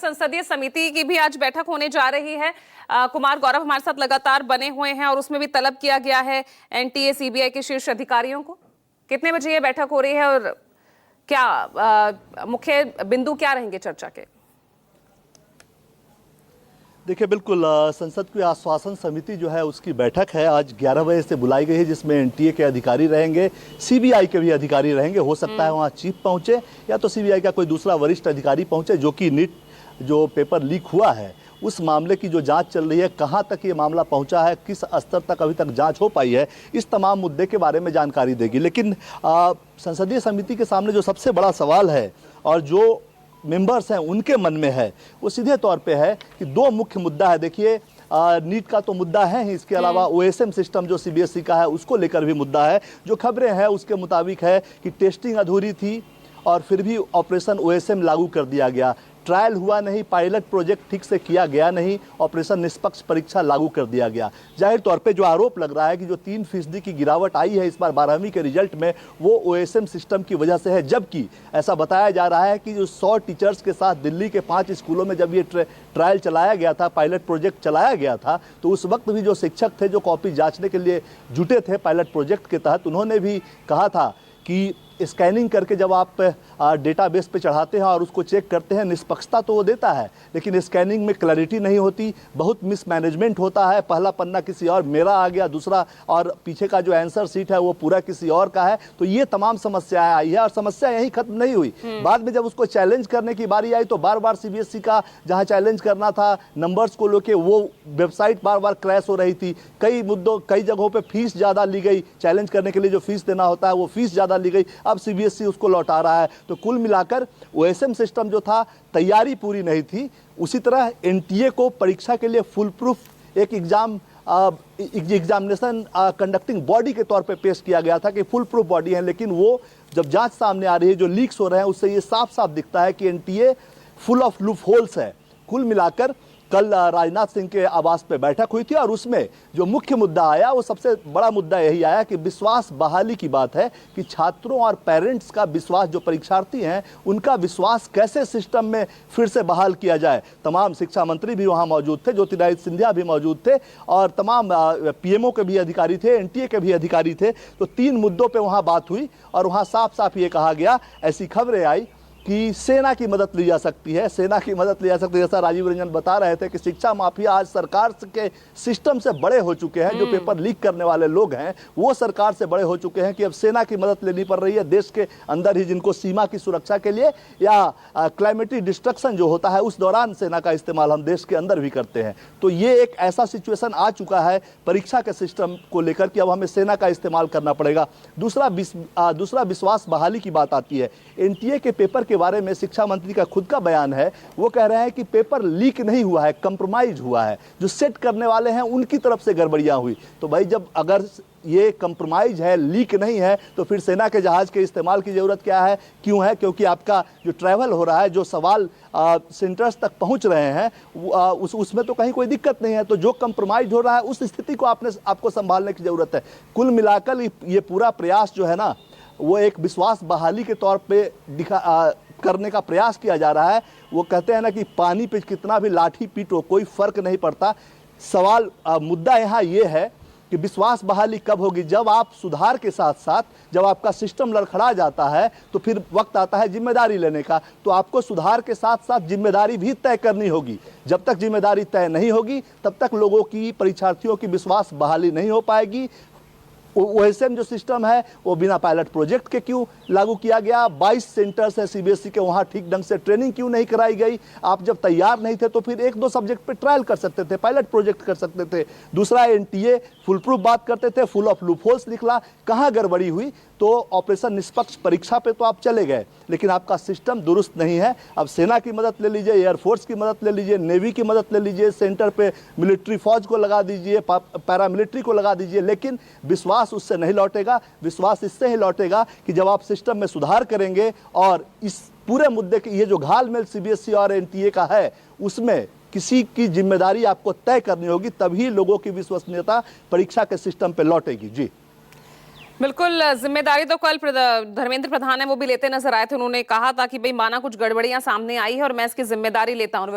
संसदीय समिति की भी आज बैठक होने जा रही है। कुमार गौरव हमारे साथ लगातार बने हुए हैं और उसमें भी तलब किया गया है एनटीए सीबीआई के शीर्ष अधिकारियों को। कितने बजे ये बैठक हो रही है और क्या मुख्य बिंदु क्या रहेंगे चर्चा के? देखिए, बिल्कुल संसद की आश्वासन समिति जो है उसकी बैठक है आज 11 बजे से बुलाई गई है, जिसमें एनटीए के अधिकारी रहेंगे, सीबीआई के भी अधिकारी रहेंगे। हो सकता है वहाँ चीफ पहुँचे या तो सीबीआई का कोई दूसरा वरिष्ठ अधिकारी पहुँचे, जो कि नीट जो पेपर लीक हुआ है उस मामले की जो जांच चल रही है, कहां तक ये मामला पहुंचा है, किस स्तर तक अभी तक जांच हो पाई है, इस तमाम मुद्दे के बारे में जानकारी देगी। लेकिन संसदीय समिति के सामने जो सबसे बड़ा सवाल है और जो मेंबर्स हैं उनके मन में है, वो सीधे तौर पे है कि दो मुख्य मुद्दा है। देखिए, नीट का तो मुद्दा है ही, इसके अलावा ओएसएम सिस्टम जो सीबीएसई का है उसको लेकर भी मुद्दा है। जो खबरें हैं उसके मुताबिक है कि टेस्टिंग अधूरी थी और फिर भी ऑपरेशन ओएसएम लागू कर दिया गया, ट्रायल हुआ नहीं, पायलट प्रोजेक्ट ठीक से किया गया नहीं, ऑपरेशन निष्पक्ष परीक्षा लागू कर दिया गया। जाहिर तौर पे जो आरोप लग रहा है कि जो 3% की गिरावट आई है इस बार 12वीं के रिजल्ट में, वो ओएसएम सिस्टम की वजह से है। जबकि ऐसा बताया जा रहा है कि जो 100 टीचर्स के साथ दिल्ली के 5 स्कूलों में जब ये ट्रायल चलाया गया था, पायलट प्रोजेक्ट चलाया गया था, तो उस वक्त भी जो शिक्षक थे जो कॉपी जाँचने के लिए जुटे थे पायलट प्रोजेक्ट के तहत, उन्होंने भी कहा था कि स्कैनिंग करके जब आप डेटाबेस पे चढ़ाते हैं और उसको चेक करते हैं, निष्पक्षता तो वो देता है, लेकिन स्कैनिंग में क्लैरिटी नहीं होती, बहुत मिसमैनेजमेंट होता है। पहला पन्ना किसी और मेरा आ गया, दूसरा और पीछे का जो आंसर सीट है वो पूरा किसी और का है। तो ये तमाम समस्याएं आई है और समस्या यहीं खत्म नहीं हुई। बाद में जब उसको चैलेंज करने की बारी आई तो बार बार सीबीएसई का जहाँ चैलेंज करना था नंबर्स को लेके, वो वेबसाइट बार बार क्रैश हो रही थी। कई जगहों पर फीस ज़्यादा ली गई, चैलेंज करने के लिए जो फीस देना होता है वो फीस ज़्यादा ली गई, अब सीबीएसई उसको लौटा रहा है। तो कुल मिलाकर ओएसएम सिस्टम जो था, तैयारी पूरी नहीं थी। उसी तरह एनटीए को परीक्षा के लिए फुल प्रूफ एक एग्जामिनेशन कंडक्टिंग बॉडी के तौर पे पेश किया गया था कि फुल प्रूफ बॉडी है, लेकिन वो जब जांच सामने आ रही है, जो लीक्स हो रहे हैं, उससे ये साफ साफ दिखता है कि NTA full of loop holes है। कुल मिलाकर कल राजनाथ सिंह के आवास पे बैठक हुई थी और उसमें जो मुख्य मुद्दा आया, वो सबसे बड़ा मुद्दा यही आया कि विश्वास बहाली की बात है कि छात्रों और पेरेंट्स का विश्वास, जो परीक्षार्थी हैं उनका विश्वास कैसे सिस्टम में फिर से बहाल किया जाए। तमाम शिक्षा मंत्री भी वहाँ मौजूद थे, ज्योतिरादित्य सिंधिया भी मौजूद थे और तमाम पीएमओ के भी अधिकारी थे, एनटीए के भी अधिकारी थे। तो 3 मुद्दों पर वहाँ बात हुई और वहाँ साफ साफ ये कहा गया, ऐसी खबरें आई कि सेना की मदद ली जा सकती है, सेना की मदद ली जा सकती है। जैसा राजीव रंजन बता रहे थे कि शिक्षा माफिया आज सरकार के सिस्टम से बड़े हो चुके हैं। जो पेपर लीक करने वाले लोग हैं वो सरकार से बड़े हो चुके हैं कि अब सेना की मदद लेनी पड़ रही है देश के अंदर ही, जिनको सीमा की सुरक्षा के लिए या क्लाइमेटिक डिस्ट्रक्शन जो होता है उस दौरान सेना का इस्तेमाल हम देश के अंदर भी करते हैं। तो ये एक ऐसा सिचुएशन आ चुका है परीक्षा के सिस्टम को लेकर कि अब हमें सेना का इस्तेमाल करना पड़ेगा। दूसरा विश्वास बहाली की बात आती है। एनटीए के पेपर के बारे में शिक्षा मंत्री का खुद का बयान है, वो कह रहे हैं कि पेपर लीक नहीं हुआ है, कंप्रोमाइज हुआ है, जो सेट करने वाले हैं उनकी तरफ से गड़बड़ियां हुई। तो भाई, जब अगर ये कंप्रोमाइज है, लीक नहीं है, तो फिर सेना के जहाज के इस्तेमाल की जरूरत क्या है, क्यों है? क्योंकि आपका जो ट्रैवल हो रहा है, जो सवाल सेंटर्स तक पहुंच रहे हैं, उसमें तो कहीं कोई दिक्कत नहीं है। तो जो कंप्रोमाइज हो रहा है उस स्थिति को आपको संभालने की जरूरत है। कुल मिलाकर ये पूरा प्रयास जो है ना, वो एक विश्वास बहाली के तौर पे करने का प्रयास किया जा रहा है। वो कहते हैं ना कि पानी पे कितना भी लाठी पीटो कोई फर्क नहीं पड़ता। सवाल मुद्दा यहाँ ये है कि विश्वास बहाली कब होगी? जब आप सुधार के साथ साथ, जब आपका सिस्टम लड़खड़ा जाता है तो फिर वक्त आता है जिम्मेदारी लेने का। तो आपको सुधार के साथ साथ जिम्मेदारी भी तय करनी होगी। जब तक जिम्मेदारी तय नहीं होगी तब तक लोगों की, परीक्षार्थियों की विश्वास बहाली नहीं हो पाएगी। ओएसएम जो सिस्टम है वो बिना पायलट प्रोजेक्ट के क्यों लागू किया गया? 22 सेंटर्स है सीबीएसई के, वहाँ ठीक ढंग से ट्रेनिंग क्यों नहीं कराई गई? आप जब तैयार नहीं थे तो फिर 1-2 सब्जेक्ट पे ट्रायल कर सकते थे, पायलट प्रोजेक्ट कर सकते थे। दूसरा, एनटीए फुल प्रूफ बात करते थे, फुल ऑफ लूप होल्स निकला। कहाँ गड़बड़ी हुई? तो ऑपरेशन निष्पक्ष परीक्षा पे तो आप चले गए, लेकिन आपका सिस्टम दुरुस्त नहीं है। अब सेना की मदद ले लीजिए, एयरफोर्स की मदद ले लीजिए, नेवी की मदद ले लीजिए, सेंटर पे मिलिट्री फौज को लगा दीजिए, पैरामिलिट्री को लगा दीजिए, लेकिन विश्वास उससे नहीं लौटेगा। विश्वास इससे ही लौटेगा कि जब आप सिस्टम में सुधार करेंगे और इस पूरे मुद्दे की, ये जो घालमेल सीबीएसई और एनटीए का है, उसमें किसी की जिम्मेदारी आपको तय करनी होगी, तभी लोगों की विश्वसनीयता परीक्षा के सिस्टम पे लौटेगी। जी। बिल्कुल, जिम्मेदारी तो कल धर्मेंद्र प्रधान है वो भी लेते नजर आए थे। उन्होंने कहा था कि भाई माना कुछ गड़बड़ियां सामने आई है और मैं इसकी जिम्मेदारी लेता हूं।